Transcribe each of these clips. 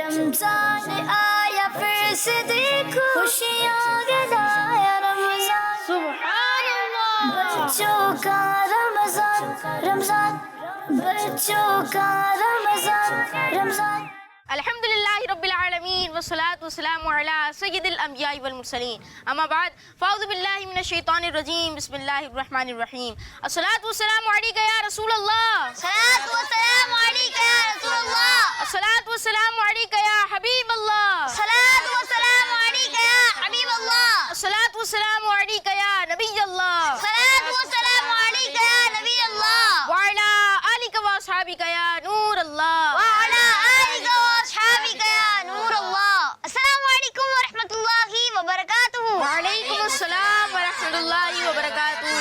رمضان آیا پھر سے دیکھو خوشیاں گدایا رمضان سبحان اللہ. بچوں کا رمضان رمضان بچوں کا رمضان رمضان. الحمدللہ رب العالمین والصلاة والسلام علی سید الانبیاء والمرسلین. اما بعد فاعوذ باللہ من الشیطان الرجیم. بسم اللہ الرحمن الرحیم. الصلاة والسلام علیکہ یا رسول اللہ. صلاۃ و سلام علیکہ یا رسول اللہ. الصلاة والسلام علیکہ یا حبیب اللہ. صلاۃ و سلام علیکہ یا حبیب اللہ. الصلاة والسلام علیکہ یا نبی اللہ. صلاۃ و سلام علیکہ یا نبی اللہ. وعلی آلک و اصحابک یا نور اللہ. وعلی آلک و اصحابک یا نور اللہ. السلام علیکم ورحمۃ اللہ وبرکاتہ. وعلیکم السلام ورحمۃ اللہ وبرکاتہ.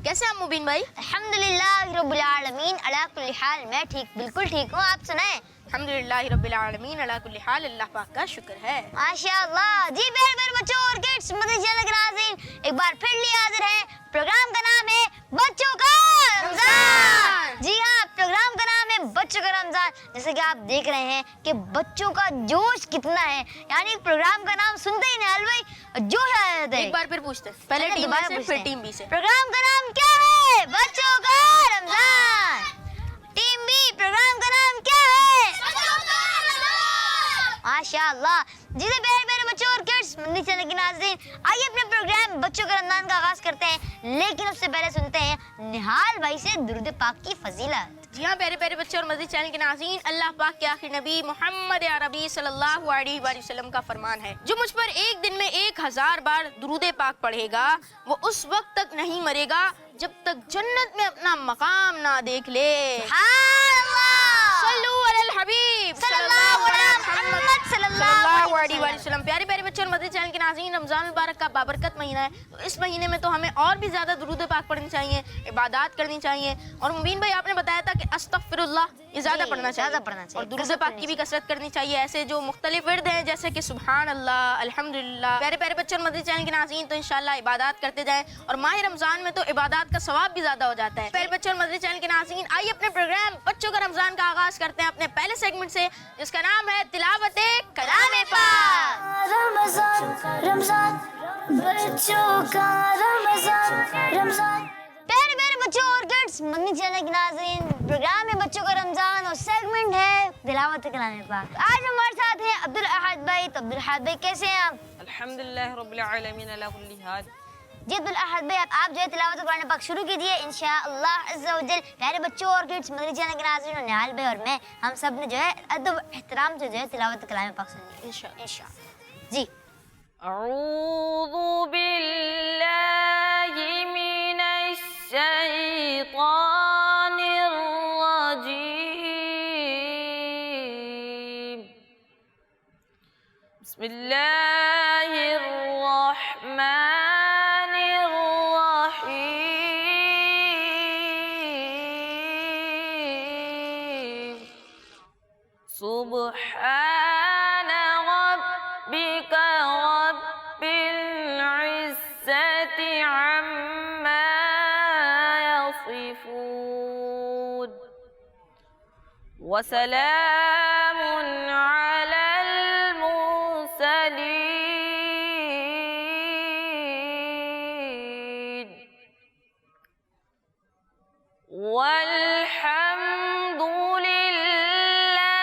کیسے ہیں مبین بھائی؟ الحمدللہ رب العالمین علی کل حال. میں ٹھیک بالکل ٹھیک ہوں. آپ سنائیں؟ الحمدللہ رب العالمین علی کل حال. اللہ پاک کا شکر ہے. ماشاء اللہ. جی میرے بچوں اور کڈس مدنی چینل کے ناظرین ایک بار پھر لیے حاضر ہیں. پروگرام کا نام ہے بچوں کا رمضان. جی ہاں، پروگرام کا نام ہے بچوں کا رمضان. جیسے کہ آپ دیکھ رہے ہیں کہ بچوں کا جوش کتنا ہے. یعنی پروگرام کا نام سنتے ہی نہال بھائی جوش آ جاتا ہے. ایک بار پھر پوچھتے ہیں، پہلے ٹیم اے سے پھر ٹیم بی سے. پروگرام کا نام کیا ہے؟ بچوں کا رمضان. ٹیم بی، پروگرام کا نام کیا ہے؟ بچوں کا رمضان. ماشاء اللہ. جی سے میرے بچوں اور کڈس مدنی چینل کے ناظرین، آئیے اپنے پروگرام بچوں کا رمضان کا آغاز کرتے ہیں. لیکن اس سے پہلے سنتے ہیں نہال بھائی سے درود پاک کی فضیلت. جی ہاں پیارے پیارے بچے اور مدنی چینل کے ناظرین، اللہ پاک کے آخری نبی محمد عربی صلی اللہ علیہ وآلہ وسلم کا فرمان ہے، جو مجھ پر ایک دن میں 1000 بار درود پاک پڑھے گا وہ اس وقت تک نہیں مرے گا جب تک جنت میں اپنا مقام نہ دیکھ لے. سبحان اللہ. صلو علی الحبیب صلی اللہ علی محمد صلی اللہ علیہ وآلہ وسلم. پیارے پیارے بچے اور مدنی چینل کے ناظرین، رمضان المبارک کا بابرکت مہینہ ہے، تو اس مہینے میں تو ہمیں اور بھی زیادہ درود پاک پڑھنی چاہیے، عبادات کرنی چاہیے. اور مبین بھائی آپ نے بتایا تھا کہ استغفر اللہ یہ زیادہ پڑھنا چاہیے اور درود پاک کی بھی کثرت کرنی چاہیے. ایسے جو مختلف ورد ہیں جیسے کہ سبحان اللہ، الحمدللہ. پیارے پیارے بچے اور مدنی چینل کے ناظرین، تو انشاءاللہ عبادات کرتے جائیں اور ماہ رمضان میں تو عبادات کا ثواب بھی زیادہ ہو جاتا ہے. پیارے بچے اور مدنی چینل کے ناظرین، آئیے اپنے پروگرام بچوں کا رمضان کا آغاز کرتے ہیں اپنے پہلے سیگمنٹ سے، جس کا نام ہے تلاوت کلام پاک. رمضان رمضان بچوں کا رمضان رمضان. پیارے پیارے بچوں اور کڈس مدنی چینل کے ناظرین، پروگرام ہے بچوں کا رمضان اور سیگمنٹ ہے تلاوت کلام پاک. آج ہمارے ساتھ ہیں عبدالاحد بھائی. تو عبدالاحد بھائی کیسے ہیں آپ؟ الحمدللہ رب العالمین علی کل حال. جی عبدالاحد بھائی، آپ جو ہے تلاوت قرآن پاک شروع کیجیے انشاءاللہ عز و جل. پیارے بچوں اور کڈس مدنی چینل کے ناظرین اور نہال بھائی اور میں، ہم سب نے جو ہے ادب احترام سے جو ہے تلاوت کلام پاک سنی انشاءاللہ. جی اعوذ باللہ من الشیطان الرجیم. بسم اللہ الرحمن الرحیم. سبحان ربک رب العزة عما يصفون وسلام على المرسلين والحمد لله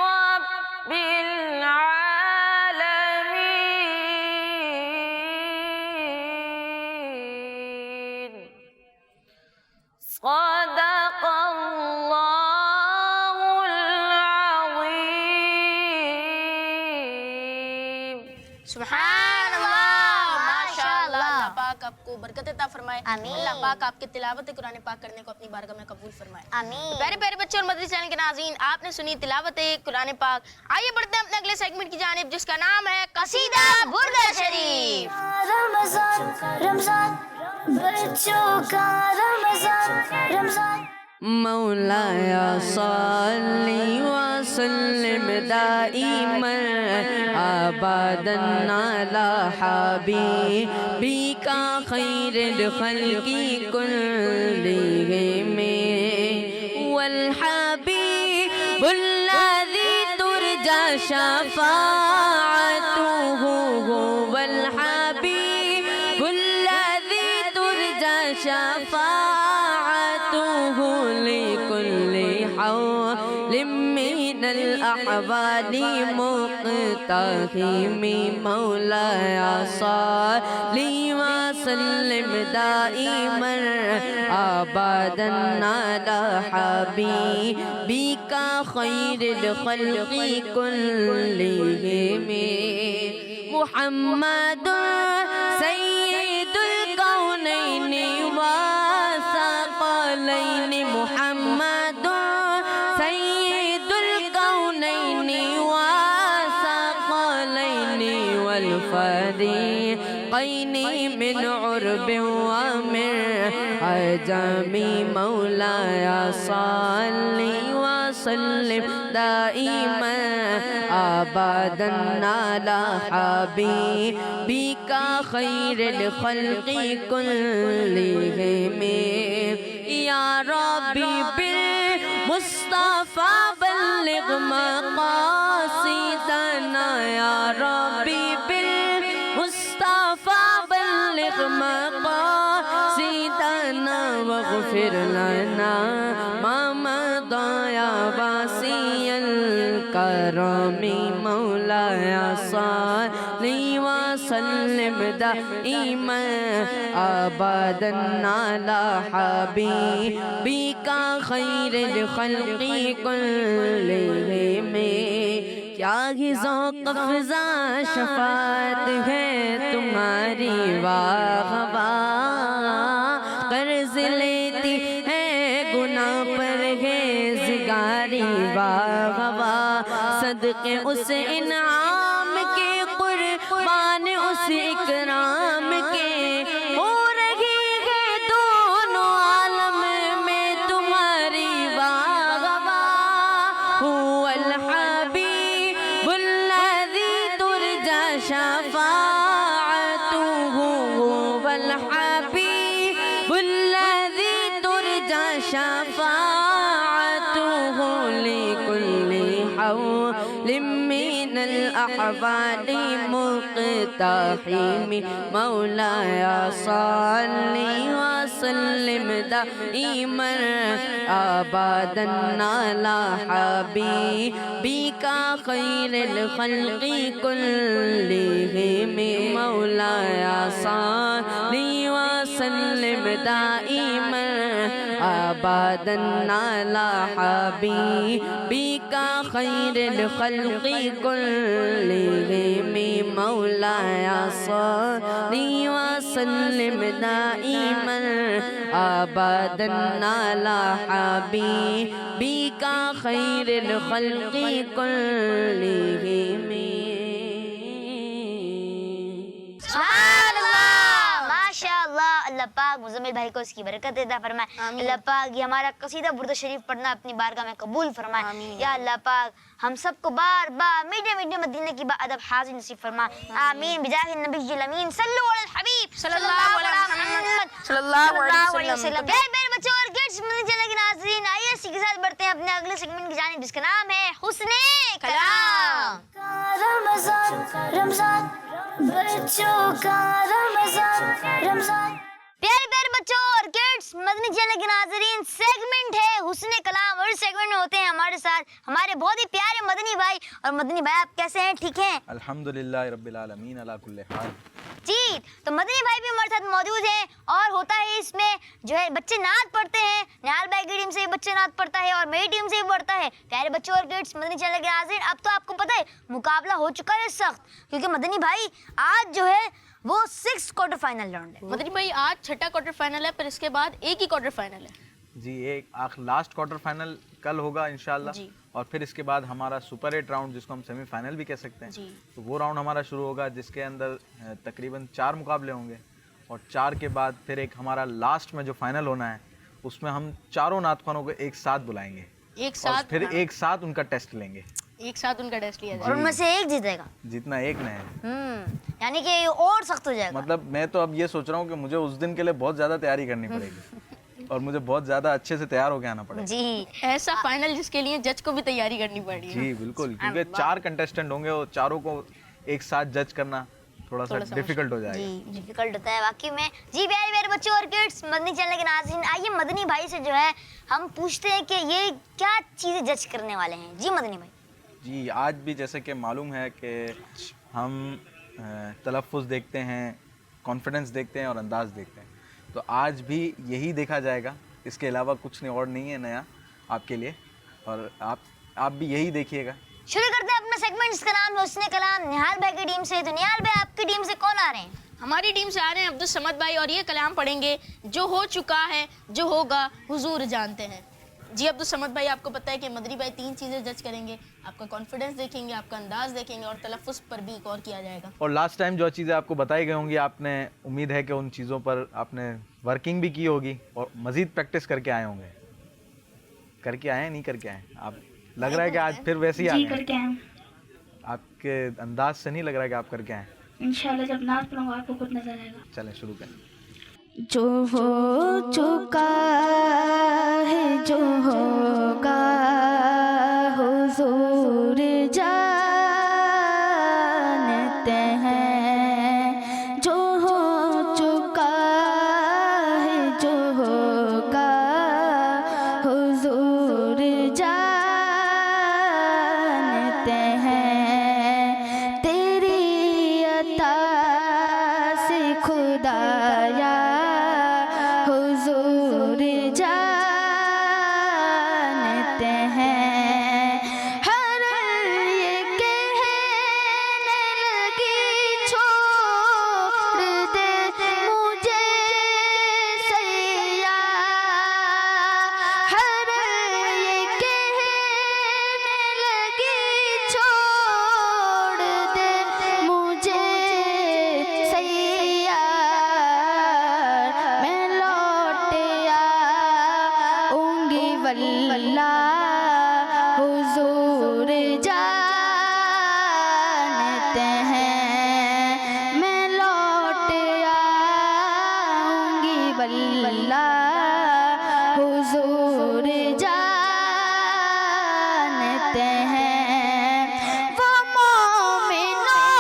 رب العالمين. صدق اللہ العظیم. سبحان اللہ. ماشاءاللہ. اللہ پاک آپ کو برکت عطا فرمائے. آمین. اللہ پاک آپ کے تلاوت قرآن پاک کرنے کو اپنی بارگاہ میں قبول فرمائے. آمین. پیارے پیارے بچے اور مدنی چینل کے ناظرین، آپ نے سنی تلاوت قرآن پاک. آئیے بڑھتے ہیں اپنے اگلے سیگمنٹ کی جانب، جس کا نام ہے قصیدہ برد شریف. رمضان رمضان بچوں کا رمضان رمضان. مولایا صلی وسلم دائما ابدا علی حبیبک خیر الخلق کلهم والحبیب الذی ترضى شفاعته هو الحبيب الذي ترجى شفاعته لكل حول من الأحوال مقتحم مولاي صل وسلم دائما أبدا على حبيبك خير الخلق كلهم محمد سيد الكونين والثقلين محمد سيد الكونين والثقلين والفريقين من عرب ومن عجم مولاي صل وسلم دائما أبدا على حبيبك خير الخلق كلهم يا ربي بالمصطفى بلغ مقاصدنا يا ربي بالمصطفى بلغ مقاصدنا واغفر لنا ما مضى يا واسع الكرم مولاي صل وسلم دائما أبدا على حبيبك خير الخلق كلهم کیا ہی ذوق افزا شفاعت ہے تمہاری واہ واہ قرض لیتی ہے گناہ پرہیزگاری واہ واہ صدقے اس انعام کے قربان اس اکرام کے ہو رہی ہے دونوں عالم میں تمہاری واہ واہ هو الحبیب الذی ترجى شفاعته هو الحبیب الذی ترجى شفاعته لكل حول من الأحوال مقتحم مولاي صل وسلم دائما أبدا على حبيبك خير الخلق كلهم مولاي صل وسلم دائما أبدا على حبيبك خير الخلق كلهم مولاي صل وسلم دائما أبدا على حبيبك خير الخلق كلهم سبحان اللہ ماشاء اللہ. اللہ پاک مزمل بھائی کو اس کی برکت عطا فرمائے. اللہ پاک یہ ہمارا قصیدہ برد شریف پڑھنا اپنی بارگاہ میں قبول فرمائے. یا اللہ پاک ہم سب کو بار بار میٹھے میٹھے مدینے کی ادب حاضر نصیب فرما. آمین بجاہ النبی الامین صلو علی الحبیب صلی اللہ علیہ محمد صلی اللہ علیہ وسلم. پیارے پیارے بچوں اور کڈس مدنی چینل کے ناظرین آئیے اسی کے ساتھ بڑھتے ہیں اپنے اگلے سیگمنٹ کی جانب جس کا نام ہے حسن کلام. رمضان رمضان بچوں کا رمضان رمضان. پیارے پیارے بچوں اور کڈس مدنی چینل کے ناظرین سیگمنٹ ہے حسن کلام اور اس سیگمنٹ میں ہوتے ہیں ہمارے ساتھ ہمارے بہت ہی پیارے مدنی بھائی. اور مدنی بھائی آپ کیسے ہیں؟ ٹھیک ہیں الحمدللہ رب العالمین علی کل حال. جی تو مدنی بھائی بھی ہمارے ساتھ موجود ہیں اور ہوتا ہے اس میں جو ہے بچے نعت پڑھتے ہیں. نہال بھائی کی ٹیم سے بھی بچے نعت پڑھتا ہے اور میری ٹیم سے بھی پڑھتا ہے. پیارے بچوں اور کڈس مدنی چینل کے ناظرین اب تو آپ کو پتہ ہے مقابلہ ہو چکا ہے سخت کیونکہ مدنی بھائی آج جو ہے وہ 6 کوارٹر فائنل راؤنڈ ہے. مدنی بھائی آج چھٹا کوارٹر فائنل ہے پھر اس کے بعد ایک ہی کوارٹر فائنل ہے. جی ایک لاسٹ کوارٹر فائنل کل ہوگا انشاءاللہ جی. اور پھر اس کے بعد ہمارا سپر 8 راؤنڈ جس کو ہم سیمی فائنل بھی کہہ سکتے ہیں جی. تو وہ راؤنڈ ہمارا شروع ہوگا جس کے اندر تقریباً 4 مقابلے ہوں گے اور 4 کے بعد پھر ایک ہمارا لاسٹ میں جو فائنل ہونا ہے اس میں ہم چاروں نعت خوانوں کو ایک ساتھ بلائیں گے ایک اور ساتھ پھر ایک ساتھ ان کا ٹیسٹ لیں گے. ایک ساتھ ان کا ٹیسٹ لیا اور جائے ان میں سے ایک جیتے گا. جتنا ایک نہ ہے یعنی کہ اور سخت ہو جائے گا. مطلب میں تو اب یہ سوچ رہا ہوں کہ مجھے اس دن کے لیے بہت زیادہ تیاری کرنی پڑے گی. اور مجھے بہت زیادہ اچھے سے تیار ہو کے آنا پڑے گا. جی ایسا فائنل جس کے لیے جج کو بھی تیاری کرنی پڑی ہے. جی بالکل, کیونکہ 4 کنٹیسٹنٹ ہوں گے اور چاروں کو ایک ساتھ جج کرنا تھوڑا سا ڈیفیکلٹ ہو جائے گا. جی ڈیفیکلٹ ہوتا ہے واقعی میں. جی پیارے میرے بچوں اور کڈس, مدنی چینل کے ناظرین, آئیے مدنی بھائی سے جو ہے ہم پوچھتے ہیں کہ یہ کیا چیزیں جج کرنے والے ہیں. جی مدنی بھائی. جی آج بھی جیسے کہ معلوم ہے کہ ہم تلفظ دیکھتے ہیں, کانفیڈنس دیکھتے ہیں اور انداز دیکھتے ہیں, تو آج بھی یہی دیکھا جائے گا, اس کے علاوہ کچھ نہیں اور نہیں ہے نیا آپ کے لیے, اور آپ بھی یہی دیکھیے گا. شروع کرتے ہیں اپنا سیگمنٹ جس کا نام ہے حسن کلام نہال بھائی کی ٹیم سے. تو نہال بھائی آپ کی ٹیم سے کون آ رہے ہیں؟ ہماری ٹیم سے آ رہے ہیں عبدالصمد بھائی, اور یہ کلام پڑھیں گے جو ہو چکا ہے جو ہوگا حضور جانتے ہیں. جی عبدالصمد بھائی, آپ کو پتہ ہے کہ مدنی بھائی 3 چیزیں جج کریں گے. آپ کا کانفیڈنس دیکھیں گے, آپ کا انداز دیکھیں گے, اور تلفظ پر بھی غور کیا جائے گا. اور لاسٹ ٹائم جو چیزیں آپ کو بتائی گئی ہوں گی, آپ نے امید ہے کہ ان چیزوں پر آپ نے ورکنگ بھی کی ہوگی اور مزید پریکٹس کر کے آئے ہوں گے. کر کے آئے ہیں, نہیں کر کے آئے ہیں آپ؟ لگ رہا ہے کہ آج پھر ویسے ہی آ گئے. کر کے آئے. آپ کے انداز سے نہیں لگ رہا ہے کہ آپ کر کے آئے. انشاءاللہ جب نعت پڑھوں گا آپ کو خود نظر آئے گا. چلیں شروع کریں. جو ہو چکا ہے جو ہوگا حضور جانتے ہیں. جو ہو چکا ہے جو ہوگا حضور جانتے ہیں. تیری عطا سے خدایا حضور جانتے ہیں. ہر یہ کہنے لگی چھوڑ دے مجھے سیاح. ہر یہ کہنے لگی چھوڑ دے مجھے سیاح. میں لوٹ آؤں گی واللہ حضور جانتے ہیں. میں لوٹ آؤں گی واللہ حضور جانتے ہیں. وہ مومنوں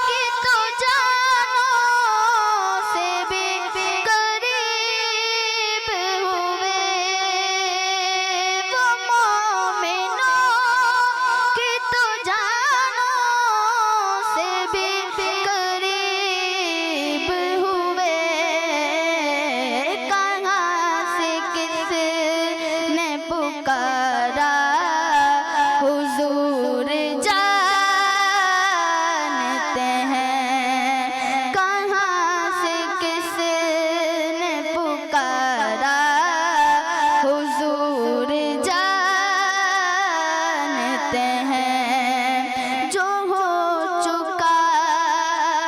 کی تو جانوں سے بھی قریب ہوئے. وہ مومنوں کی تو جانوں سے بھی قریب ہوئے. کہاں سے کس نے پکارا حضور جانتے ہیں. کہاں سے کس نے پکارا حضور جانتے ہیں. جو ہو چکا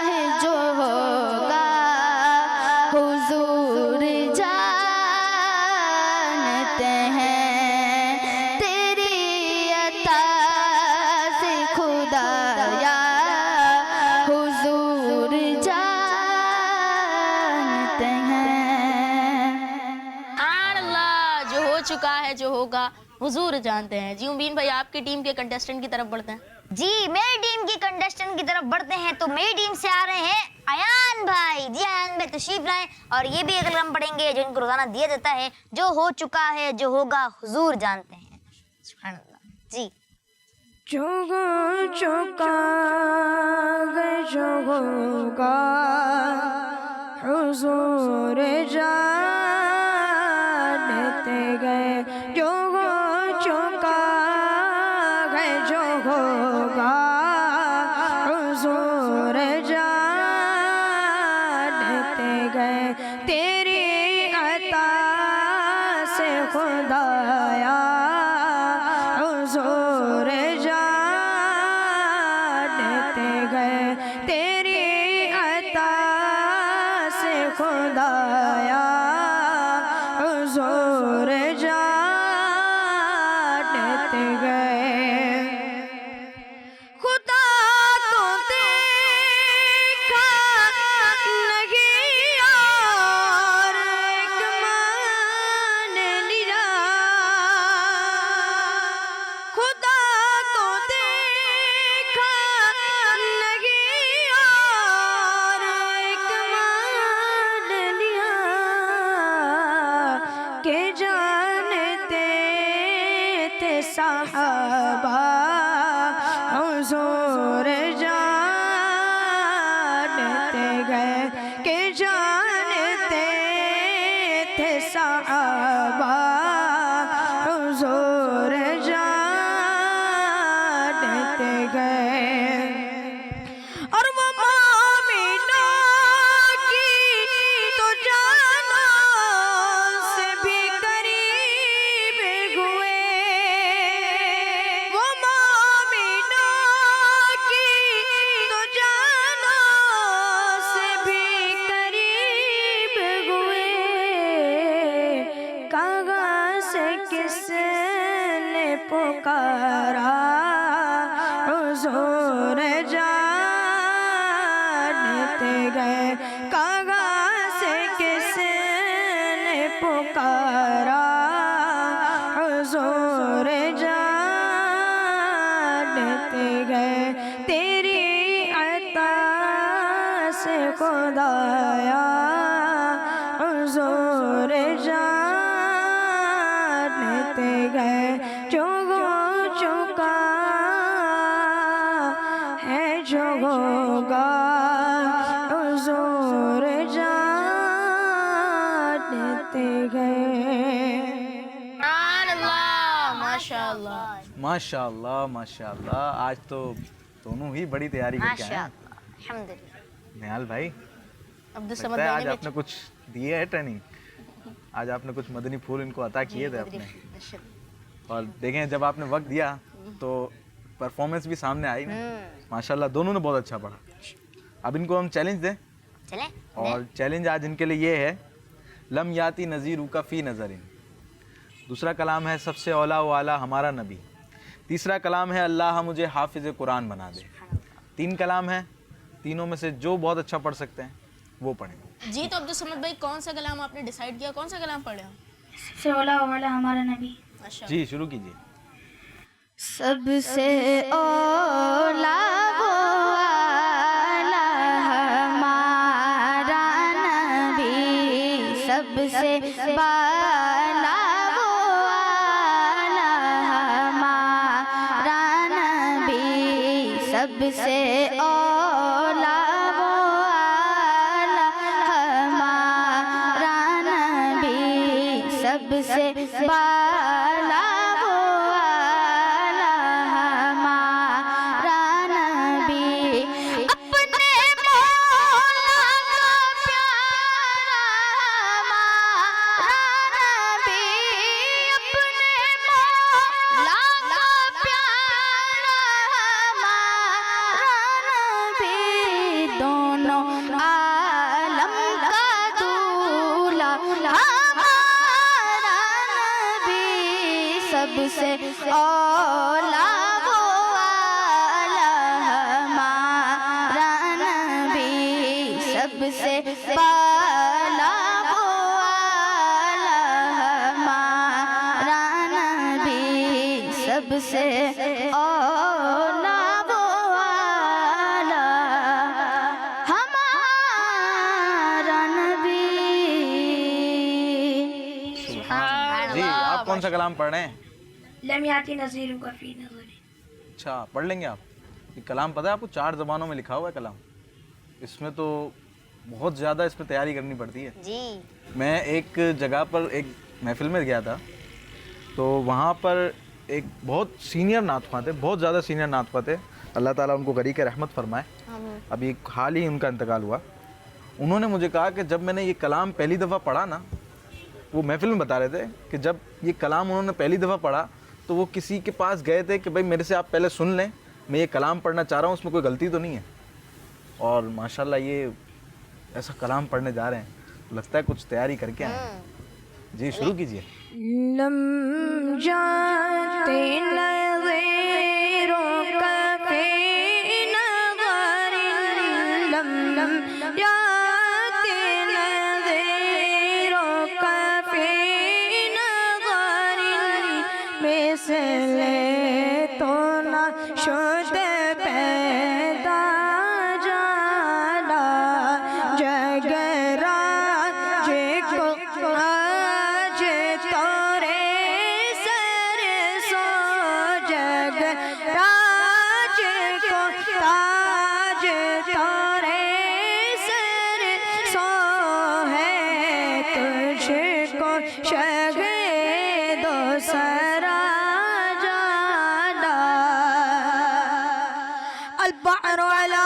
ہے جو ہوگا حضور جانتے ہیں. تیری عطا سے خدایا حضور جانتے ہیں. سبحان اللہ, جو ہو چکا ہے جو ہوگا حضور جانتے ہیں. جی مبین بھائی, آپ کی ٹیم کے کنٹیسٹنٹ کی طرف بڑھتے ہیں. جی میری ٹیم کی کنٹیسٹنٹ کی طرف بڑھتے ہیں. تو میری ٹیم سے آ رہے ہیں ایان بھائی. جی ایان بھائی تشریف لائیں, اور یہ بھی ایک کلام پڑھیں گے جو ان کو روزانہ دیا جاتا ہے, جو ہو چکا ہے جو ہوگا حضور جانتے ہیں. سبحان اللہ. جی جو ہو چکا ہے جو ہوگا حضور جانتے گئے. جو ہو چکا ہے جو ہوگا حضور جانتے گئے. تیری عطا سے خدایا حضور جانتے گئے. تیری عطا سے خدایا حضور جانتے گئے. خدا کو دیکھا نہیں اور گئے اور وہ مومنوں کی تو جانوں سے بھی قریب ہوئے وہ مومنوں کی تو جانوں سے بھی قریب ہوئے کہاں سے کس نے پکارا حضور جانتے گئے کہاں سے کس نے پکارا حضور جانتے گئے تیری عطا سے خدایا حضور جانتے گئے جو ہو چکا ہے جو ہوگا حضور جانتے گئے سبحان اللہ ماشاء اللہ ماشاء اللہ ماشاء اللہ. آج تو دونوں ہی بڑی تیاری کر کے آئے ماشاء ہیں. اللہ الحمدللہ. نیہال بھائی عبد لگتا الصمد ہے بھائی آج نے آپ نے کچھ دیے ہے ٹریننگ. آج آپ نے کچھ مدنی پھول ان کو عطا کیے تھے اپنے. اور دیکھیں جب آپ نے وقت دیا تو پرفارمنس بھی سامنے آئی نا. ماشاءاللہ دونوں نے بہت اچھا پڑھا. اب ان کو ہم چیلنج دیں چلیں اور چیلنج آج ان کے لیے یہ ہے لم یاتی نذیر کا فی نظر. دوسرا کلام ہے سب سے اولا و اعلیٰ ہمارا نبی. تیسرا کلام ہے اللہ مجھے حافظ قرآن بنا دے. 3 کلام ہیں. تینوں میں سے جو بہت اچھا پڑھ سکتے ہیں وہ پڑھیں. جی. تو عبد الصمد بھائی کون سا کلام آپ نے ڈیسائیڈ کیا کون سا کلام پڑھ رہے ہو؟ سب سے اولا والا ہمارا نبی. ماشاء جی شروع کیجیے. سب سے اولا وہ اعلیٰ ہمارا نبی سب سے بالا وہ اعلیٰ ہمارا نبی سب سے اولا وہ اعلیٰ ہمارا نبی سب سے بالا سب سے اولا وہ اعلیٰ ہمارا نبی سب سے بالا وہ اعلیٰ ہمارا نبی سب سے اولا وہ اعلیٰ ہمارا نبی. جی آپ کون سا کلام پڑھ رہے ہیں؟ لم یاتی نذیر کا فی نظر. اچھا پڑھ لیں گے آپ. یہ کلام پتہ ہے آپ کو 4 زبانوں میں لکھا ہوا ہے کلام. اس میں تو بہت زیادہ اس میں تیاری کرنی پڑتی ہے. جی. میں ایک جگہ پر ایک محفل میں گیا تھا تو وہاں پر ایک بہت سینئر نعت خواں تھے. بہت زیادہ سینئر نعت خواں تھے. اللہ تعالیٰ ان کو غریق رحمت فرمائے. ابھی حال ہی ان کا انتقال ہوا. انہوں نے مجھے کہا کہ جب میں نے یہ کلام پہلی دفعہ پڑھا نا, وہ محفل میں بتا رہے تھے کہ جب یہ کلام انہوں نے پہلی دفعہ پڑھا تو وہ کسی کے پاس گئے تھے کہ بھائی میرے سے آپ پہلے سن لیں, میں یہ کلام پڑھنا چاہ رہا ہوں, اس میں کوئی غلطی تو نہیں ہے. اور ماشاءاللہ یہ ایسا کلام پڑھنے جا رہے ہیں تو لگتا ہے کچھ تیاری کر کے آئے ہیں. جی شروع کیجیے. لم جاتے نظیروں کا فی نظر لم جاتے نظیروں کا فی نظر مثل تو نہ شد پیدا جانا جگرا جے کو آج تورے سر سو جگ راج کو تاج تورے سر سو ہے تجھ کو شگ دو سرا جانا البحر على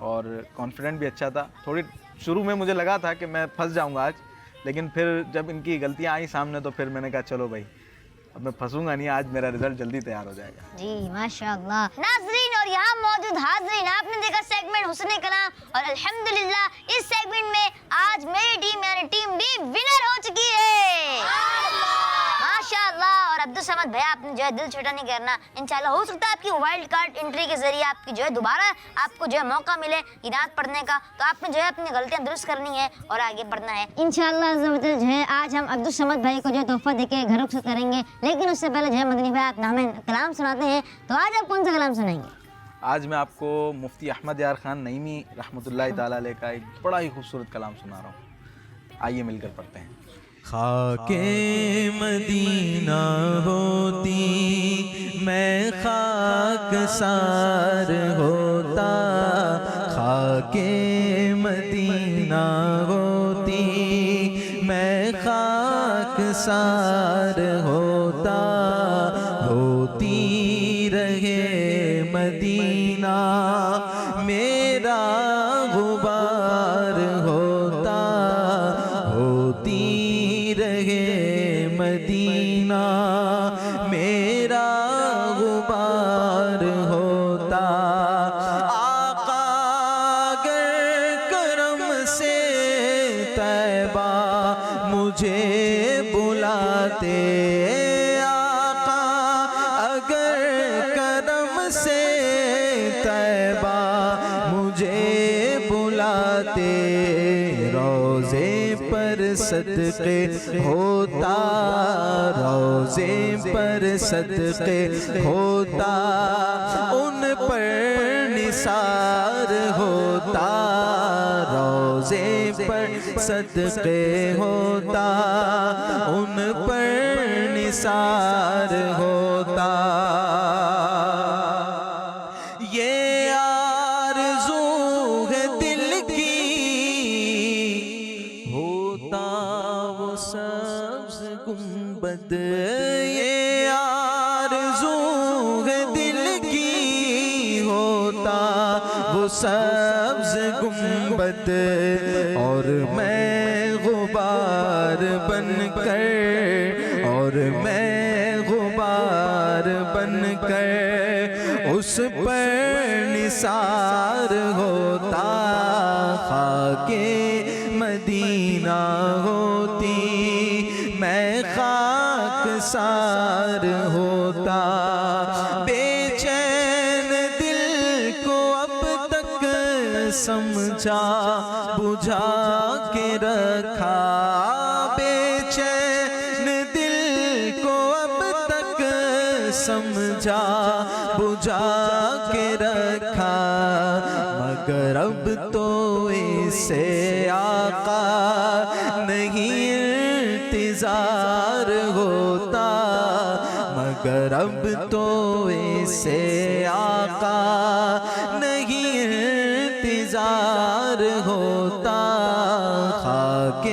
اور کانفیڈنٹ بھی اچھا تھا. تھوڑی شروع میں مجھے لگا تھا کہ میں پھنس جاؤں گا آج, لیکن پھر جب ان کی غلطیاں آئیں سامنے تو پھر میں نے کہا چلو بھائی اب میں پھنسوں گا نہیں, آج میرا رزلٹ جلدی تیار ہو جائے گا. جی ماشاء اللہ. ناظرین اور یہاں موجود حاضرین, آپ نے دیکھا سیگمنٹ حسن کلام, اور الحمدللہ اس سیگمنٹ میں آج میری ٹیم یعنی ٹیم بی ونر ہو چکی ہے ماشاءاللہ. اور عبدالصمد بھیا آپ نے جو ہے دل چھوٹا نہیں کرنا, انشاءاللہ ہو سکتا ہے آپ کی وائلڈ کارڈ انٹری کے ذریعے آپ کی جو ہے دوبارہ آپ کو جو ہے موقع ملے قرات پڑھنے کا, تو آپ نے جو ہے اپنی غلطیاں درست کرنی ہے اور آگے بڑھنا ہے انشاءاللہ. جو ہے آج ہم عبدالصمد بھائی کو جو ہے تحفہ دے کے گھر رخصت کریں گے, لیکن اس سے پہلے جو ہے مدنی بھائی آپ ہمیں کلام سناتے ہیں, تو آج آپ کون سا کلام سنائیں گے؟ آج میں آپ کو مفتی احمد یار خان نعیمی رحمۃ اللہ تعالیٰ علیہ کا ایک بڑا ہی خوبصورت کلام سنا رہا ہوں, آئیے مل کر پڑھتے ہیں. خاک مدینہ ہوتی میں خاک سار ہوتا, خاک مدینہ ہوتی میں خاک سار ہوتا, ہوتی رہے مدینہ میرا غبار ہوتا, ہوتی رہے مدینہ میرا غبار ہوتا. آقا اگر کرم سے طیبہ مجھے بلاتے, آقا اگر کرم سے طیبہ مجھے بلاتے, روزے پر صدقے ہوتا, روزے پر صدقے ہوتا, ان پر نثار ہوتا, روزے پر صدقے ہوتا, ان پر نثار ہوتا. یہ آرزو ہے دل کی ہوتا وہ سبز گنبد, یہ آرزو ہے دل کی ہوتا وہ سبز گنبد, اور میں غبار بن کر, اور میں غبار بن کر اس پر نثار ہوتا, خاک مدینہ ہوتی میں خاک سار ہوتا. بے چین دل کو اب تک سمجھا بجھا کے رکھا, بے چین دل کو اب تک سمجھا بجھا کے رکھا, مگر اب تو اسے آقا نہیں انتظار ہوتا, مگر اب تو اسے آقا نہیں انتظار ہوتا, خاک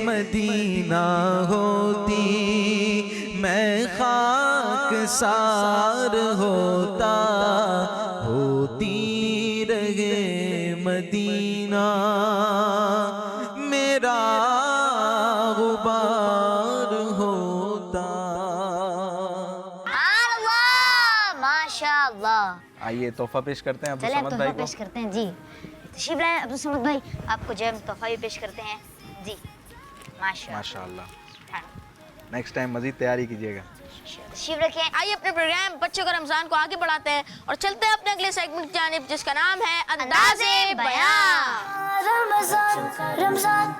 مدینہ ہوتی میں خاک سار ہوتا, ہوتی رہے مدینہ میرا غبار ہوتا. ماشاءاللہ. آئیے تحفہ پیش کرتے ہیں چلے عبدالصمد تحفہ بھائی کو. پیش کرتے ہیں. جی تشریف لائیں عبدالصمد بھائی, آپ کو جو ہے تحفہ بھی پیش کرتے ہیں. جی ماشاءاللہ. ماشاءاللہ. نیکسٹ ٹائم مزید تیاری کیجیے گا. تشریف رکھیں. آئیے اپنے پروگرام بچوں کا رمضان کو آگے بڑھاتے ہیں اور چلتے ہیں اپنے اگلے سیگمنٹ کی جانب, جس کا نام ہے انداز بیان. رمضان رمضان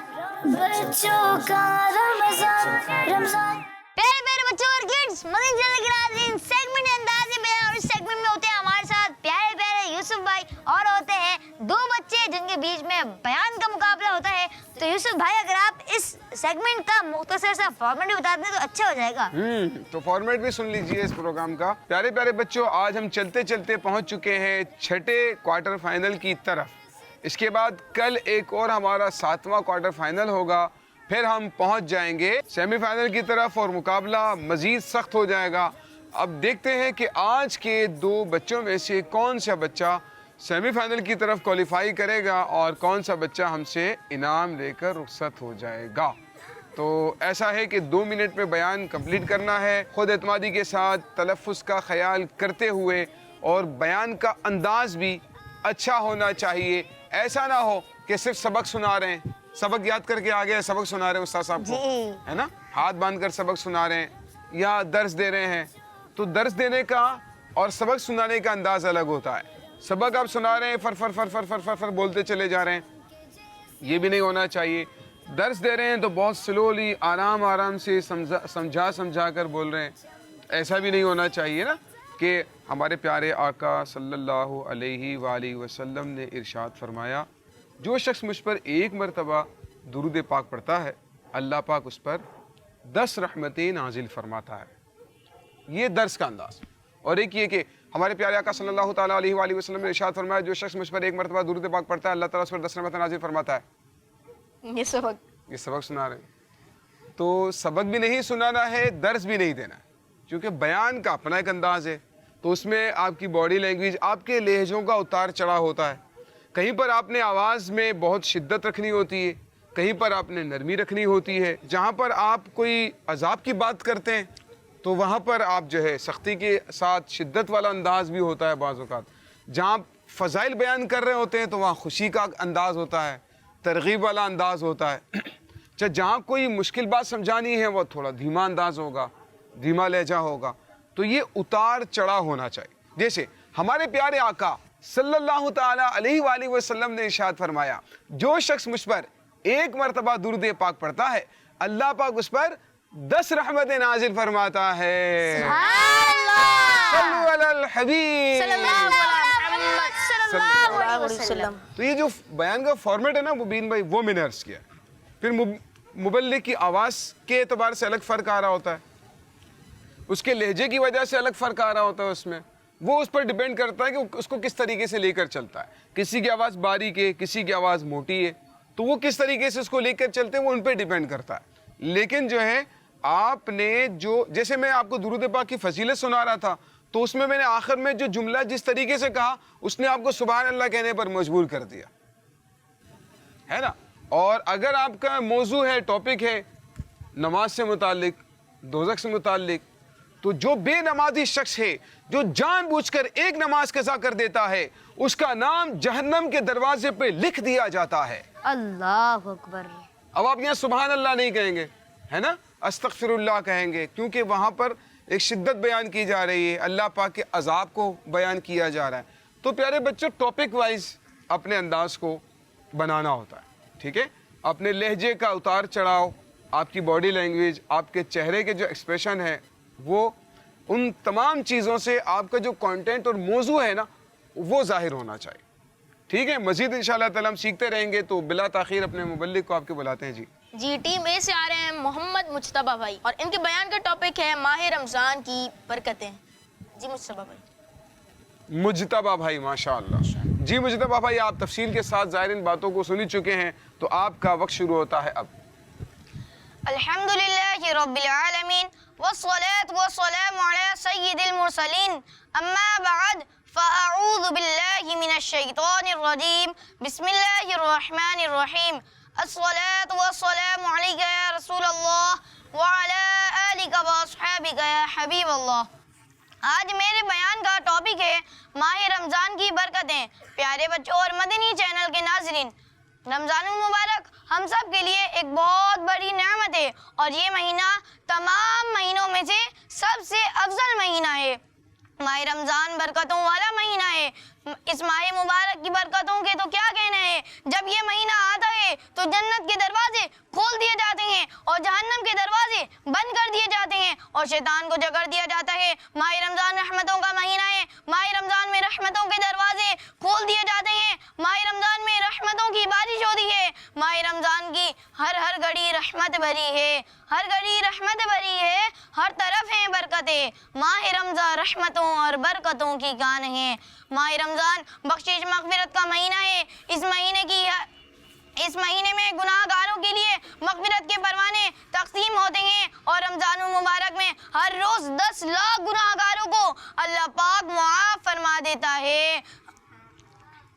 بچوں کا رمضان رمضان. پیارے پیارے بچوں اور کڈس, مدنی چینل کے ناظرین, سیگمنٹ انداز بیان, اور اس سیگمنٹ میں ہوتے ہیں ہمارے ساتھ پیارے پیارے یوسف بھائی, اور ہوتے ہیں دو بچے جن کے بیچ میں بیان کا مقابلہ ہوتا ہے. تو یوسف بھائی اگر آپ اس سیگمنٹ کا مختصر سا فارمیٹ بھی بتا دیں تو اچھا ہو جائے گا. تو فارمیٹ بھی سن لیجئے اس پروگرام کا. پیارے پیارے بچوں, آج ہم چلتے چلتے پہنچ چکے ہیں چھٹے کوارٹر فائنل کی طرف. اس کے بعد کل ایک اور ہمارا 7واں کوارٹر فائنل ہوگا, پھر ہم پہنچ جائیں گے سیمی فائنل کی طرف اور مقابلہ مزید سخت ہو جائے گا. اب دیکھتے ہیں کہ آج کے دو بچوں میں سے کون سا بچہ سیمی فائنل کی طرف کوالیفائی کرے گا اور کون سا بچہ ہم سے انعام لے کر رخصت ہو جائے گا. تو ایسا ہے کہ 2 منٹ میں بیان کمپلیٹ کرنا ہے, خود اعتمادی کے ساتھ تلفظ کا خیال کرتے ہوئے, اور بیان کا انداز بھی اچھا ہونا چاہیے. ایسا نہ ہو کہ صرف سبق سنا رہے ہیں, سبق یاد کر کے آگے سبق سنا رہے ہیں استاد صاحب کو, ہے نا, ہاتھ باندھ کر سبق سنا رہے ہیں یا درس دے رہے ہیں. تو درس دینے کا اور سبق سنانے کا انداز الگ ہوتا ہے. سبق آپ سنا رہے ہیں فر فر فر فر فر فر فر بولتے چلے جا رہے ہیں, یہ بھی نہیں ہونا چاہیے. درس دے رہے ہیں تو بہت سلولی آرام آرام سے سمجھا کر بول رہے ہیں, ایسا بھی نہیں ہونا چاہیے نا. کہ ہمارے پیارے آقا صلی اللہ علیہ وآلہ وسلم نے ارشاد فرمایا, جو شخص مجھ پر 1 مرتبہ درود پاک پڑھتا ہے اللہ پاک اس پر 10 رحمتیں نازل فرماتا ہے. یہ درس کا انداز. اور ایک یہ کہ ہمارے پیارے آقا صلی اللہ تعالیٰ علیہ وآلہ وسلم نے ارشاد فرمایا, جو شخص مجھ پر 1 مرتبہ درود پاک پڑھتا ہے اللہ تعالیٰ اس پر 10 رحمتیں نازل فرماتا ہے. یہ سبق سنا رہے ہیں. تو سبق بھی نہیں سنانا ہے, درس بھی نہیں دینا ہے, کیونکہ بیان کا اپنا ایک انداز ہے. تو اس میں آپ کی باڈی لینگویج, آپ کے لہجوں کا اتار چڑھاؤ ہوتا ہے. کہیں پر آپ نے آواز میں بہت شدت رکھنی ہوتی ہے, کہیں پر آپ نے نرمی رکھنی ہوتی ہے. جہاں پر آپ کوئی عذاب کی بات کرتے ہیں تو وہاں پر آپ جو ہے سختی کے ساتھ شدت والا انداز بھی ہوتا ہے بعض اوقات. جہاں فضائل بیان کر رہے ہوتے ہیں تو وہاں خوشی کا انداز ہوتا ہے, ترغیب والا انداز ہوتا ہے. جہاں کوئی مشکل بات سمجھانی ہے وہ تھوڑا دھیما انداز ہوگا, دھیما لہجہ ہوگا. تو یہ اتار چڑھا ہونا چاہیے. جیسے ہمارے پیارے آقا صلی اللہ تعالیٰ علیہ وآلہ وسلم نے ارشاد فرمایا, جو شخص مجھ پر 1 مرتبہ درود پاک پڑھتا ہے اللہ پاک اس پر 10 رحمتیں نازل فرماتا ہے. سبحان اللہ, صلو علی الحبیب صلی اللہ علیہ وسلم. تو یہ جو بیان کا فارمیٹ ہے نا مبین بھائی, وہ میں نے عرض کیا. پھر مبلغ کی آواز کے اعتبار سے الگ فرق آ رہا ہوتا ہے, اس کے لہجے کی وجہ سے الگ فرق آ رہا ہوتا ہے. اس میں وہ اس پر ڈیپینڈ کرتا ہے کہ اس کو کس طریقے سے لے کر چلتا ہے. کسی کی آواز باریک ہے, کسی کی آواز موٹی ہے, تو وہ کس طریقے سے اس کو لے کر چلتے ہیں وہ ان پہ ڈیپینڈ کرتا ہے. لیکن جو ہے آپ نے جو, جیسے میں آپ کو درود پاک کی فضیلت سنا رہا تھا تو اس میں نے آخر میں جو جملہ جس طریقے سے کہا اس نے آپ کو سبحان اللہ کہنے پر مجبور کر دیا ہے نا. اور اگر آپ کا موضوع ہے, ٹاپک ہے نماز سے متعلق, دوزخ سے متعلق, تو جو بے نمازی شخص ہے جو جان بوجھ کر ایک نماز قضا کر دیتا ہے اس کا نام جہنم کے دروازے پہ لکھ دیا جاتا ہے. اللہ اکبر. اب آپ یہاں سبحان اللہ نہیں کہیں گے, ہے نا, استغفر اللہ کہیں گے, کیونکہ وہاں پر ایک شدت بیان کی جا رہی ہے, اللہ پاک کے عذاب کو بیان کیا جا رہا ہے. تو پیارے بچوں ٹاپک وائز اپنے انداز کو بنانا ہوتا ہے, ٹھیک ہے. اپنے لہجے کا اتار چڑھاؤ, آپ کی باڈی لینگویج, آپ کے چہرے کے جو ایکسپریشن ہے, وہ ان تمام چیزوں سے آپ کا جو کانٹینٹ اور موضوع ہے نا وہ ظاہر ہونا چاہیے. ٹھیک ہے. مزید انشاءاللہ تعالی ہم سیکھتے رہیں گے. تو بلا تاخیر اپنے مبلغ کو آپ کے بلاتے ہیں. جی ٹیم اے سے آ رہے ہیں محمد مجتبیٰ بھائی, اور ان کے بیان کا ٹاپک ہے ماہ رمضان کی برکتیں. جی مجتبیٰ بھائی. مجتبیٰ بھائی ماشاءاللہ. جی مجتبیٰ بھائی, آپ تفصیل کے ساتھ ظاہر ان باتوں کو سنی چکے ہیں, تو آپ کا وقت شروع ہوتا ہے اب. الحمدللہ رب العالمین والصلاة والسلام علی سید المرسلین, اما بعد فاعوذ باللہ من الشیطان الرجیم, بسم اللہ الرحمن الرحیم. الصلاة والسلام علیک یا رسول اللہ وعلی آلک واصحابک یا حبیب اللہ. آج میرے بیان کا ٹاپک ہے ماہ رمضان کی برکتیں. پیارے بچوں اور مدنی چینل کے ناظرین, رمضان المبارک ہم سب کے لیے ایک بہت بڑی نعمت ہے, اور یہ مہینہ تمام مہینوں میں سے سب سے افضل مہینہ ہے. ماہ رمضان برکتوں والا مہینہ ہے. اس ماہ مبارک کی برکتوں کے تو کیا کہنا ہے. جب یہ مہینہ آتا ہے تو جنت کے دروازے کھول دیے جاتے ہیں اور جہنم کے دروازے بند کر دیے جاتے ہیں اور شیطان کو جکڑ دیا جاتا ہے. ماہ رمضان رحمتوں کا مہینہ ہے. ماہ رمضان میں رحمتوں کے دروازے کھول دیے جاتے ہیں. ماہ رمضان میں رحمتوں کی بارش ہوتی ہے. ماہ رمضان کی ہر گھڑی رحمت بھری ہے, ہر گھڑی رحمت بھری ہے, ہر طرف ہیں برکتیں. ماہ رمضان رحمتوں اور برکتوں کی کان ہے. ماہ رمضان بخشش مغفرت کا مہینہ ہے. اس مہینے میں گناہ گاروں کے لیے مغفرت کے پروانے تقسیم ہوتے ہیں, اور رمضان المبارک میں ہر روز 10 لاکھ گناہ گاروں کو اللہ پاک معاف فرما دیتا ہے.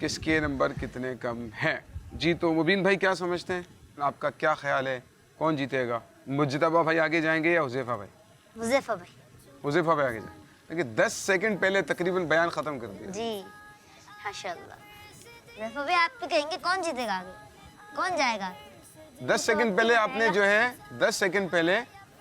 کس کے نمبر کتنے کم ہیں. جی تو مبین بھائی کیا سمجھتے ہیں, آپ کا کیا خیال ہے, کون جیتے گا؟ مجتبیٰ بھائی آگے جائیں گے یا حذیفہ بھائی؟ حذیفہ بھائی. حذیفہ بھائی آگے جائیں. دیکھیے 10 سیکنڈ پہلے تقریباً بیان ختم کر دیا. جی ماشاء اللہ. حذیفہ بھائی آپ تو کہیں گے کون جیتے گا آگے, کون جائے گا؟ 10 سیکنڈ پہلے آپ نے جو ہے 10 سیکنڈ پہلے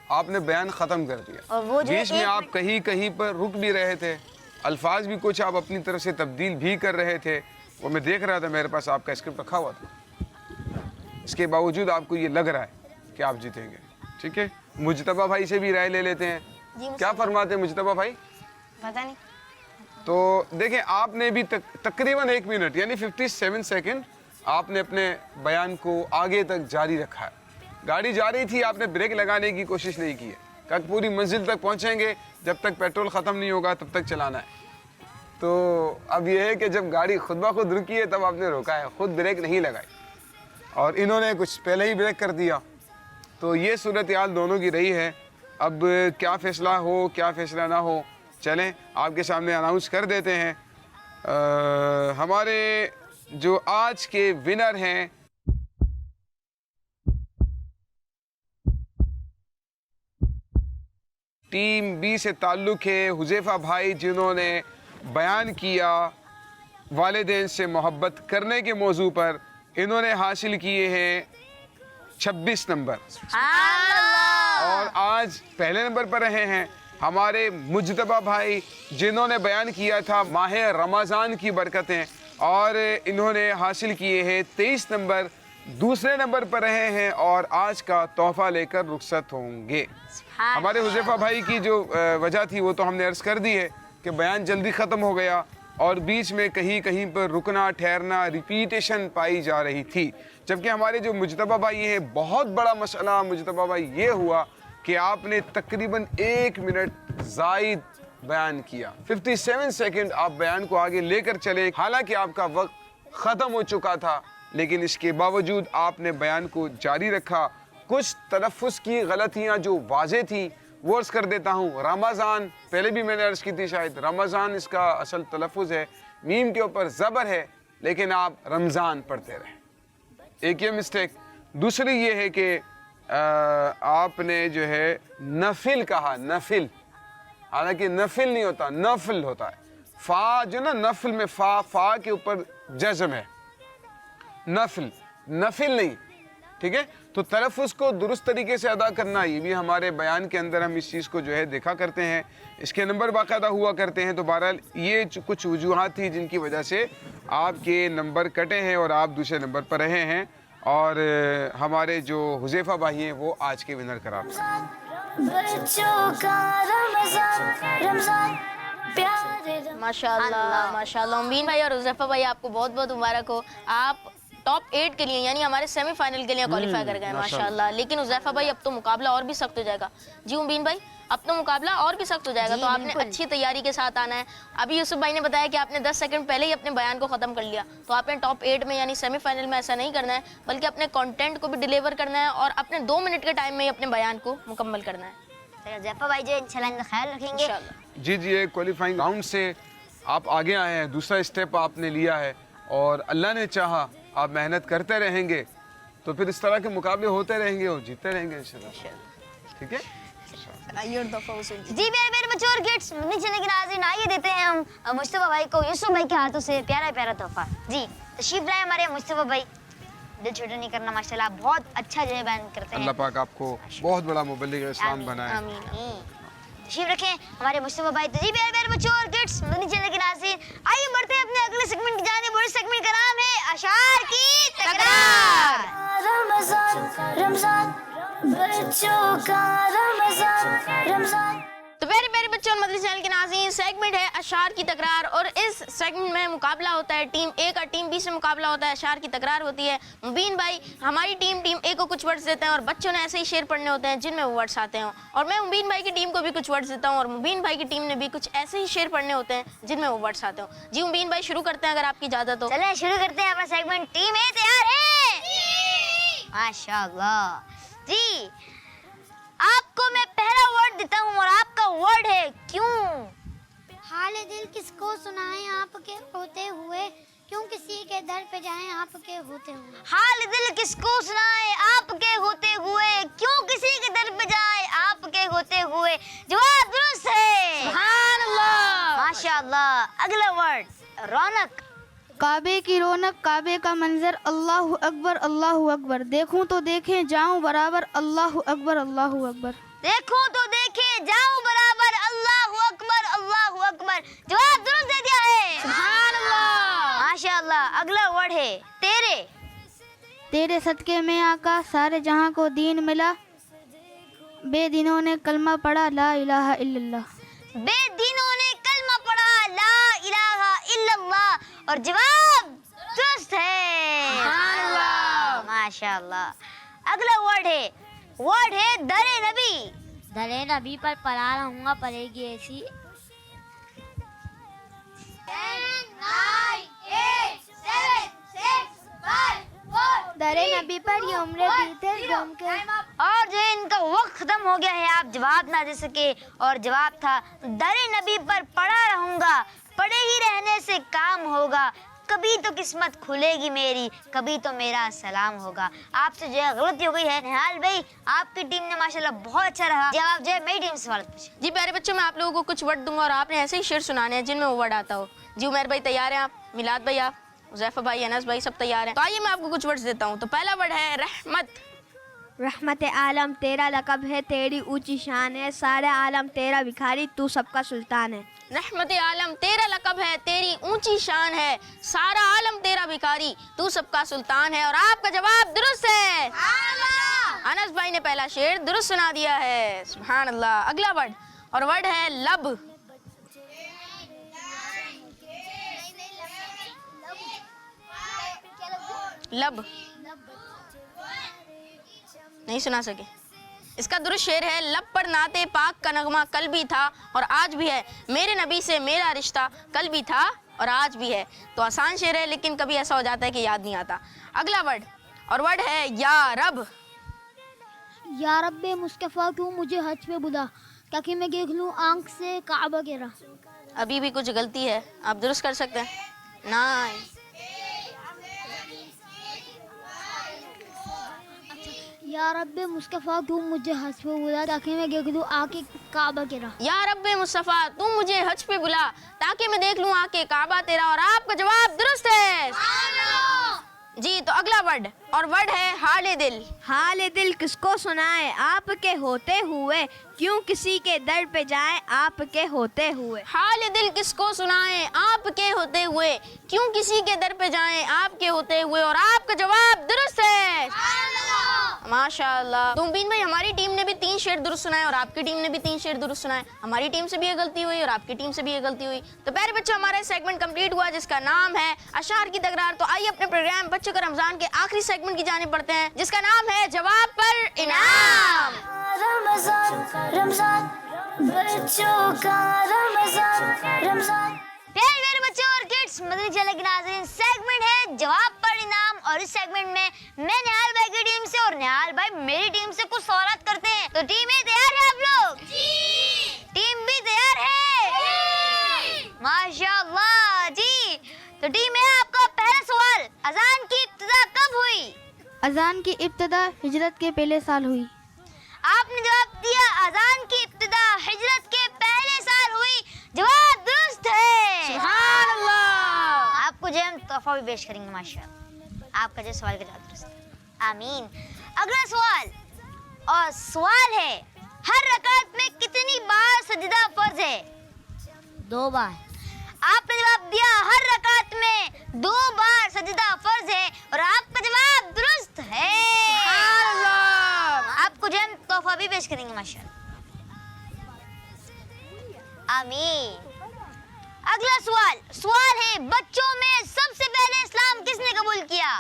آپ نے بیان ختم کر دیا. اور وہ جو بیچ میں آپ کہیں پر رک بھی رہے تھے, الفاظ بھی کچھ آپ اپنی طرف سے تبدیل بھی کر رہے تھے, وہ میں دیکھ رہا تھا, میرے پاس آپ کا اسکرپٹ رکھا ہوا تھا. اس کے باوجود آپ کو یہ لگ رہا ہے کہ آپ جیتیں گے. ٹھیک ہے, مجتبیٰ بھائی سے بھی رائے لے لیتے ہیں. کیا فرماتے ہیں مجتبیٰ بھائی؟ پتہ نہیں. تو دیکھیں آپ نے بھی تقریباً 1 منٹ یعنی 57 سیکنڈ آپ نے اپنے بیان کو آگے تک جاری رکھا ہے. گاڑی جا رہی تھی, آپ نے بریک لگانے کی کوشش نہیں کی ہے. کل پوری منزل تک پہنچیں گے, جب تک پیٹرول ختم نہیں ہوگا تب تک چلانا ہے. تو اب یہ ہے کہ جب گاڑی خود بخود رکی ہے تب آپ نے روکا ہے, خود بریک نہیں لگائی, اور انہوں نے کچھ پہلے ہی بریک کر دیا. تو یہ صورتحال دونوں کی رہی ہے. اب کیا فیصلہ ہو کیا فیصلہ نہ ہو, چلیں آپ کے سامنے اناؤنس کر دیتے ہیں. ہمارے جو آج کے ونر ہیں ٹیم بی سے تعلق ہے حذیفہ بھائی, جنہوں نے بیان کیا والدین سے محبت کرنے کے موضوع پر. انہوں نے حاصل کیے ہیں 26 نمبر, اور آج پہلے نمبر پر رہے ہیں ہمارے مجتبیٰ بھائی, جنہوں نے بیان کیا تھا ماہ رمضان کی برکتیں, اور انہوں نے حاصل کیے ہیں 23 نمبر. دوسرے نمبر پر رہے ہیں اور آج کا تحفہ لے کر رخصت ہوں گے. ہمارے حذیفہ بھائی کی جو وجہ تھی وہ تو ہم نے عرض کر دی ہے کہ بیان جلدی ختم ہو گیا, اور بیچ میں کہیں پر رکنا ٹھہرنا ریپیٹیشن پائی جا رہی تھی. جبکہ ہمارے جو مجتبیٰ بھائی ہیں, بہت بڑا مسئلہ مجتبیٰ بھائی یہ ہوا کہ آپ نے تقریباً 1 منٹ زائد بیان کیا. 57 سیکنڈ آپ بیان کو آگے لے کر چلے, حالانکہ آپ کا وقت ختم ہو چکا تھا, لیکن اس کے باوجود آپ نے بیان کو جاری رکھا. کچھ تلفظ کی غلطیاں جو واضح تھیں وہ عرض کر دیتا ہوں. رمضان پہلے بھی میں نے عرض کی تھی, شاید رمضان اس کا اصل تلفظ ہے, میم کے اوپر زبر ہے, لیکن آپ رمضان پڑھتے رہے. ایک یہ مسٹیک. دوسری یہ ہے کہ آپ نے جو ہے نفل کہا, نفل, حالانکہ نفل نہیں ہوتا, نفل ہوتا ہے. فا جو نا نفل میں فا کے اوپر جزم ہے, نفل, نفل نہیں. ٹھیک ہے, تو تلفظ کو درست طریقے سے ادا کرنا, یہ بھی ہمارے بیان کے اندر ہم اس چیز کو جو ہے دیکھا کرتے ہیں, اس کے نمبر باقاعدہ ہوا کرتے ہیں. تو بہرحال یہ کچھ وجوہات تھی جن کی وجہ سے آپ کے نمبر کٹے ہیں اور آپ دوسرے نمبر پر رہے ہیں, اور ہمارے جو حذیفہ بھائی ہیں وہ آج کے ونر قرار پائے. بچوں کا رمضان رمضان پیارے ماشاءاللہ ماشاءاللہ. مبین بھائی اور حذیفہ بھائی آپ کو بہت بہت مبارک ہو, آپ ٹاپ 8 کے لیے یعنی ہمارے سیمی فائنل کے لیے کوالیفائی کر گئے ماشاءاللہ. لیکن حذیفہ بھائی اب تو مقابلہ اور بھی سخت ہو جائے گا. جی مبین بھائی, اب تو مقابلہ اور بھی سخت ہو جائے گا, تو آپ نے اچھی تیاری کے ساتھ آنا ہے. ابھی یوسف بھائی نے بتایا کہ آپ نے 10 سیکنڈ پہلے ہی اپنے بیان کو ختم کر لیا, تو آپ نے ٹاپ 8 میں یعنی سیمی فائنل میں ایسا نہیں کرنا ہے, بلکہ اپنے کانٹینٹ کو بھی ڈیلیور کرنا ہے اور اپنے 2 منٹ کے ٹائم میں ہی اپنے بیان کو مکمل کرنا ہے. حذیفہ بھائی جو انشاءاللہ ان کا خیال رکھیں گے. جی یہ کوالیفائنگ راؤنڈ سے آپ آگے آئے ہیں, دوسرا اسٹیپ آپ نے لیا ہے, اور اللہ نے چاہا آپ محنت کرتے رہیں گے تو پھر اس طرح کے مقابلے ہوتے رہیں گے اور جیتتے رہیں گے انشاءاللہ. ٹھیک ہے, جی میرے بچوں اور کڈس مدنی چینل کے ناظرین, آئیے دیتے ہیں ہم مجتبیٰ بھائی کو یوسف بھائی کے ہاتھوں سے پیارا پیارا تحفہ. جی تشریف لائے ہمارے مجتبیٰ بھائی, دل چھوٹا نہیں کرنا, ماشاءاللہ بہت اچھا جو ہے بیان کرتے ہیں. اللہ پاک آپ کو بہت بڑا مبلغ اسلام بنائے. آمین. تشریف رکھیں ہمارے مجتبیٰ بھائی. تو جی میرے بچوں اور کڈس مدنی چینل کے ناظرین, آئیے بڑھتے ہیں اپنے اگلے سیگمنٹ کی جانب, اور اس سیگمنٹ کا نام ہے اشعار کی تکرار. رمضان رمضان بچوں کا رمضان رمضان. تو پیارے پیارے بچوں اور مدنی چینل کے ناظرین, سیگمنٹ ہے اشعار کی تکرار, اور اس سیگمنٹ میں مقابلہ ہوتا ہے ٹیم اے کا ٹیم بی سے مقابلہ ہوتا ہے, اشعار کی تکرار ہوتی ہے. مبین بھائی ہماری ٹیم اے کو کچھ ورڈز دیتے ہیں, اور بچوں نے ایسے ہی شعر پڑھنے ہوتے ہیں جن میں وہ ورڈز آتے ہیں, اور میں مبین بھائی کی ٹیم کو بھی کچھ ورڈز دیتا ہوں, اور مبین بھائی کی ٹیم نے بھی کچھ ایسے ہی شعر پڑھنے ہوتے ہیں جن میں وہ ورڈز آتے ہوں. جی مبین بھائی شروع کرتے ہیں اگر آپ کی اجازت ہو. چلیں شروع کرتے ہیں اپنا سیگمنٹ. ٹیم اے تیار ہے؟ ماشاءاللہ. جی آپ کو میں پہلا ورڈ دیتا ہوں, اور آپ کا ورڈ ہے کیوں. حال دل کس کو سنائیں آپ کے ہوتے ہوئے, کیوں کسی کے در پہ جائیں آپ کے ہوتے ہوئے. حال دل کس کو سنائے آپ کے ہوتے ہوئے, کیوں کسی کے در پہ جائے آپ کے ہوتے ہوئے. جواب درست ہے. سبحان اللہ. ماشاء اللہ. اگلا ورڈ رونق. کعبے کی رونق, کعبے کا منظر, اللہ اکبر اللہ اکبر. دیکھوں تو دیکھیں جاؤں برابر, اللہ اکبر اللہ اکبر. دیکھوں تو دیکھیں جاؤں برابر, اللہ اکبر اللہ اکبر. جواب درست دے دیا ہے. سبحان اللہ. ماشاء اللہ. اگلا ورڈ ہے تیرے. تیرے صدقے میں آقا سارے جہاں کو دین ملا, بے دینوں نے کلمہ پڑھا لا الہ الا اللہ. بے دینوں نے کلمہ پڑھا لا الہ الا اللہ, اور جواب درست ہے. سبحان اللہ. ماشاء اللہ. اگلا ورڈ ہے در نبی. در نبی پر پڑھا رہوں گا, پڑے گی ایسی. 10, 9, 8, 7, 6, 5, 4. در نبی پر یہ عمرے بیتے گم کے. اور جو ان کا وقت ختم ہو گیا ہے, آپ جواب نہ دے سکے, اور جواب تھا در نبی پر پڑا رہوں گا, پڑے ہی رہنے سے کام ہوگا, کبھی تو قسمت کھلے گی میری, کبھی تو میرا سلام ہوگا. آپ سے جو ہے غلطی ہو گئی ہے. نہال بھائی آپ کی ٹیم نے ماشاءاللہ بہت اچھا رہا. جواب جو ہے میری ٹیم سے سوال پوچھے. جی پیارے بچوں, میں آپ لوگوں کو کچھ ورڈ دوں گا اور آپ نے ایسے ہی شعر سنانے ہیں جن میں وہ ورڈ آتا ہو. جی عمیر بھائی تیار ہیں آپ؟ میلاد بھائی آپ, حذیفہ بھائی, انس بھائی, سب تیار ہیں؟ تو آئیے میں آپ کو کچھ ورڈز دیتا ہوں. تو پہلا ورڈ ہے رحمت. رحمت عالم تیرا لقب ہے, تیری اونچی شان ہے, سارے عالم تیرا بھکاری, تو سب کا سلطان ہے. رحمت عالم تیرا لقب ہے, تیری اونچی شان ہے, سارا عالم تیرا بھکاری, تو سب کا سلطان ہے. اور آپ کا جواب درست ہے. انس بھائی نے پہلا شعر درست سنا دیا ہے. سبحان اللہ. اگلا ورڈ, اور ورڈ ہے لب. لب نہیں سنا سکے. اس کا درست شعر ہے لب پر نعت پاک کا نغمہ کل بھی تھا اور آج بھی ہے, میرے نبی سے میرا رشتہ کل بھی تھا اور آج بھی ہے. تو آسان شعر ہے لیکن کبھی ایسا ہو جاتا ہے کہ یاد نہیں آتا. اگلا ورڈ, اور ورڈ ہے یا رب. یا رب مصطفیٰ کیوں مجھے حج پہ بلا, تاکہ میں دیکھ لوں آنکھ سے کعبہ کے راہ. ابھی بھی کچھ غلطی ہے, آپ درست کر سکتے ہیں. نائس. یا رب مصطفیٰ کیوں مجھے حج پہ بلا, تاکہ میں دیکھ لوں آ کے کعبہ کے راہ. یا رب مصطفیٰ تو مجھے حج پہ بلا, تاکہ میں دیکھ لوں آ کے کعبہ تیرا. اور آپ کا جواب درست ہے. جی تو اگلا ورڈ, اور ورڈ ہے حال دل. حال دل کس کو سنائے آپ کے ہوتے ہوئے, کیوں کسی کے در پہ جائیں آپ کے ہوتے ہوئے. حال دل کس کو سنائیں آپ کے ہوتے ہوئے, کیوں کسی کے در پہ جائیں آپ کے ہوتے ہوئے. اور آپ کا جواب درست ہے. ماشاء اللہ. تو مبین بھائی ہماری ٹیم نے بھی 3 شعر درست سنائے اور آپ کی ٹیم نے بھی 3 شعر درست سنائے. ہماری ٹیم سے بھی یہ غلطی ہوئی اور آپ کی ٹیم سے بھی یہ غلطی ہوئی. تو پیارے بچوں ہمارا سیگمنٹ کمپلیٹ ہوا جس کا نام ہے اشعار کی تکرار. تو آئیے اپنے پروگرام بچوں کا رمضان کے آخری سیگمنٹ کی جانب بڑھتے ہیں جس کا نام ہے جواب پر انعام. رمضان رمضان بچوں کا رمضان رمضان. پیارے میرے بچوں اور کڈس, مدنی چینل کے ناظرین, سیگمنٹ ہے جواب پر انعام. اور اس سیگمنٹ میں نہال بھائی کی ٹیم سے اور نہال بھائی میری ٹیم سے کچھ سوالات کرتے ہیں. تو ٹیمیں تیار ہیں آپ لوگ؟ جی. ٹیم بھی تیار ہے؟ جی. ماشاء اللہ. جی تو ٹیم ہے آپ کا پہلا سوال, اذان کی ابتدا کب ہوئی؟ اذان کی ابتدا ہجرت کے پہلے سال ہوئی. آپ نے جواب دیا اذان کی ابتدا ہجرت کے پہلے سال ہوئی. جواب درست ہے. سبحان اللہ. آپ کو جو ہم تحفہ بھی پیش کریں گے ماشاءاللہ. آپ کا جو سوال کا جواب درست ہے. آمین. اگلا سوال, اور سوال ہے ہر رکعت میں کتنی بار سجدہ فرض ہے؟ 2 بار. آپ نے جواب دیا ہر رکعت میں 2 بار سجدہ فرض ہے اور آپ کا جواب درست ہے. سبحان اللہ. آپ کو جو ہم تحفہ بھی پیش کریں گے ماشاءاللہ. آمین. اگلا سوال ہے بچوں میں سب سے پہلے اسلام کس نے قبول کیا؟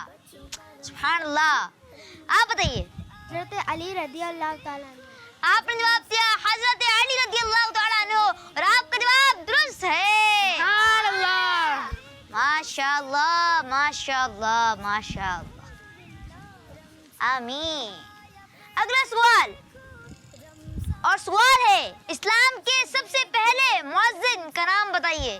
سبحان اللہ. آپ بتائیے. حضرت علی رضی اللہ تعالیٰ عنہ. آپ نے جواب دیا حضرت علی رضی اللہ تعالیٰ عنہ اور آپ کا جواب درست ہے. سبحان اللہ. ماشاء اللہ ماشاء اللہ ماشاء اللہ. آمین. اگلا سوال, اور سوال ہے اسلام کے سب سے پہلے مؤذن کا نام بتائیے.